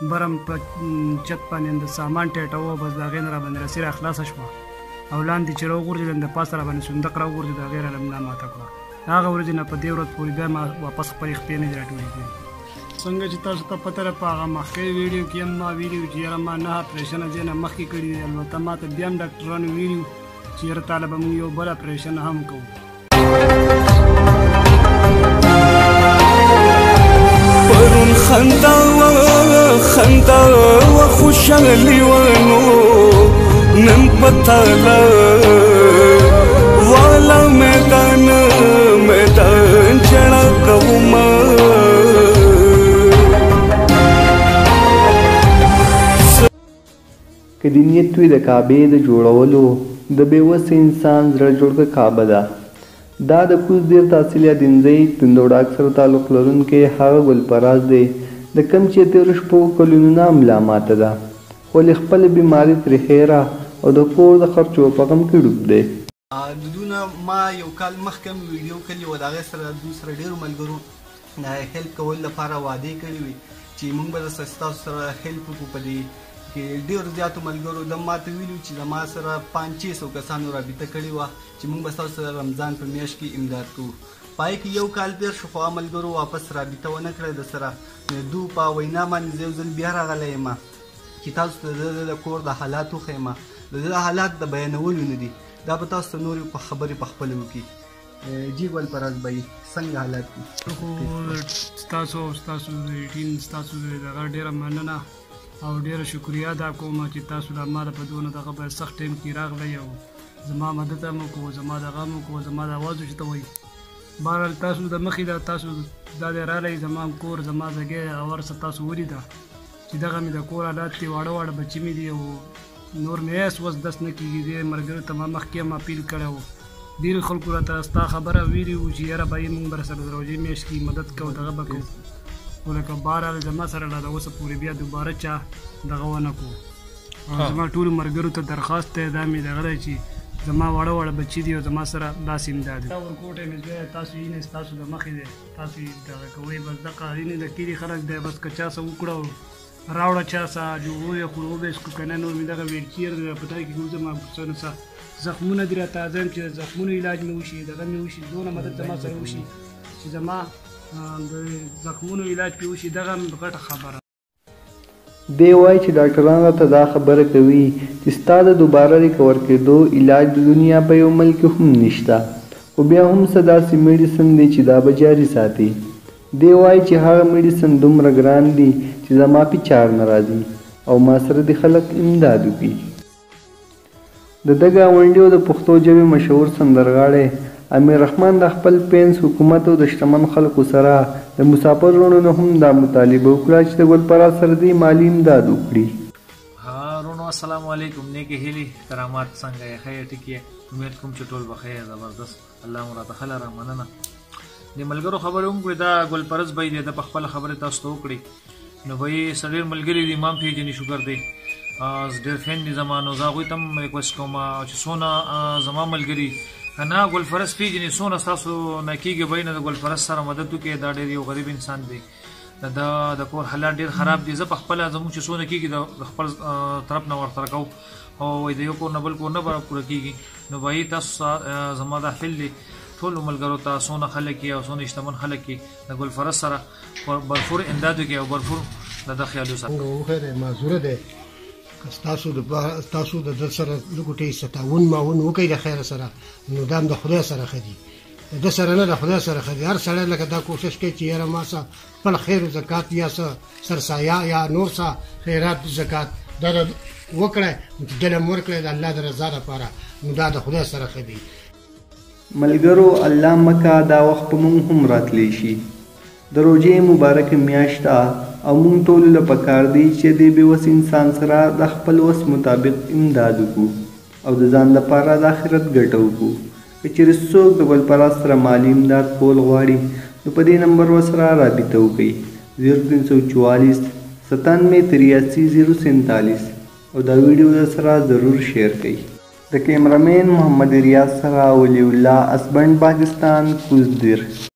برم په چت باندې د سامان ټیټه وه بس د هغې نه راباندې رسۍ راخلاصه شوه او لاندې چې راوغورځېدم د پاسه راباندې صندوق راوغورځېد د هغې رانه ملا ماته کړه د هغه ورځې نه په دې ورځ پورې بیا ما واپس خپلې خپې نه دي راټولې کړې څنګه چې تاسو ته پته ده په هغه مخکې ویډیو کې هم ما ویلي وو چې یاره ما 9 اپریشنه دې نه مخکې کړي دي البته ما ته بیا هم ډاکټرانو ویلي وو چې یاره تاله به موږ یو بل اپریشن هم کوو پرون خندا و خوشحالي ونو نن پتاله والا میدان جړه کومه که د نیت وي د کعبې د جوړولو د بېوسه انسان زړه جوړه کعبه ده دا د کوز ډېر تحصیل یادینځی تندوډاک سره تعلق لرونکی هغه ګلپراز دی د کم چې تېرو شپو کلونو نه ملا ماته ده خو له خپلې بیمارۍ ترې هیره او د کور د خرچو په غم کې ډوب دی دودونه ما یو کال مخکې هم ویډیو کړې وه د هغې سره دوی سره ډېرو ملګرو د هیلپ کولو لپاره وعدې کړې وې چې موږ به ستاسو سره هیلپ وکړو په دې کې ډېرو زیاتو ملګرو د ما ته ویلي چې زما سره 500 کسانو رابطه کړې وه چې موږ به ستاسو سره رمضان په میاشت کې امداد کوو په هغې کې یو کال تېر شو خو هغه ملګرو واپس رابطه ونه کړه د سره دو په وینا باندې زه یو ځل بیا راغلی یم چې تاسو ته د کور د حالات وښیم د ده حالات د بیانولو نه دي دا به تاسو ته نورې په خبرې په خپله وکړي جی ګلپراز بھائی څنګه حالات دي خو ستاسو د ټیم ستاسو دغه ډېره مننه او ډېره شکریه ادا کوم چې تاسو د ما په دونه دغه په سخت ټایم کې راغلی او زما مدد هم وکړو زما دغه هم وکړو زما د اواز چې ته وایي بهرحال تاسو د مخې ده تاسو دا دی راغلی زما کور زما ځګۍ اور څه تاسو ولیده چې دغه مې د کور حالات دي واړه واړه بچي مې دي او نور مې هېڅ وس دس نه کېږي دې ملګرو ته ما مخکې هم اپیل کړی و ډېرو خلکو راته ستا خبره ویلي وو چې یاره بھائی موږ به سره د روژې میاشت کې مدد کوو دغه به کوو خو لکه بهرحال زما سره لا د اوسه پورې بیا دوباره چا دغه ونه کړو زما ټولو ملګرو ته درخواست دی دا مې دغه دی چې زما واړه واړه بچي دي او زما سره داسې امداد دی ورکوټی مې زوی تاسو یې ستاسو د مخې دی تاسو یې دغه کوئ بس دغه یې د کلي خلک دی بس که چا څه وکړه راوړه چا څه جوړو یې خورو به یې که نه نور مې دغه ویلچیر دی په دغه کې ګوزم څه نه څه زخمونه دي راته ځم چې زخمونو علاج مې وشي دغه مې وشي دونه مدد زما سره وشي چې زما د زخمونو علاج پې وشي دغه غټه خبره دی وایي چې ډاکټران راته دا خبره کوي چې ستا د دوباره ریکور کېدو علاج د دنیا په یو ملک هم نشته خو بیا هم څه داسې میډیسن دی چې دا به جاري ساتي دی وایي چې هغه میډیسن دومره ګران دي چې زما پې چار نه راځي او ما سره د خلک امداد وکړي د ده ګاونډي او د پښتو ژبې مشهور سندرغاړی امیر رحمان د خپل پینس حکومت او د شتمن خلکو سره د مسافر وروڼو نه هم دا مطالبه وکړه چې د ګلپراز سره دې مالي امداد وکړي وروڼو السلام علیکم نیکې هیلې کرامات څنګه یې ښه یې ټیک یې امید کوم چې ټول به ښه یې زبردست الله مو راته ښه لره مننه د ملګرو خبرې هم کړې دا ګلپراز بھائی دی د په خپله خبرې تاسو ته وکړې نو بھائی څه ډېر ملګري دي ما هم پېژني شکر دی ډېر فین دي زما نو زه هغوی ته هم ریکویسټ کوم چې څونه زما ملګري که نه ګلپراز پېژني څونه ستاسو نه کېږي بھائی نه د ګلپراز سره مدد وکړئ دا ډېر یو غریب انسان دی د کور حالات ډېر خراب دي زه په خپله زموږ چې څونه کېږي د خپل طرف نه ورسره کوو او د یو کور نه بل کور نه به پوره کېږي نو بھائی تاسو زما دا حل دی ټولو ملګرو ته څونه خلک یې او څونه شتمن خلک یې د ګلپراز سره برفور امداد وکړي او برفور د ده خیال وساتي معذوره دی ستاسو د ده سره لږ ستاون معاون وکړئ د خیر سره نو دا هم د خدای سره ښه دي د ده سره نه د خدای سره ښه دي هر سړی لکه دا کوشش کوي چې یاره ما څه خپل خیر و زکات یا څه سرسایه یا نور څه خیرات زکات دا وکړئ چې دل هم ورکړئ د الله د رضا لپاره نو دا د خدای سره ښه دي ملګرو الله مکه دا وخت په موږ هم راتلی شي د روژې مبارکه میاشت ده او موږ ټولو له پکار دی چې د بېوس انسان سره د خپل وس مطابق امداد وکړو او د ځان لپاره د آخرت ګټه وکړو که چېرې څوک د ګلپراز سره مالي امداد کول غواړي نو په دې نمبر ورسره رابطه وکړئ 0344 97 83 047 او دا ویډیو سره ضرور شیر کړئ د کیمرامین محمد ریاض سره ولی الله اسبند پاکستان کوزدیر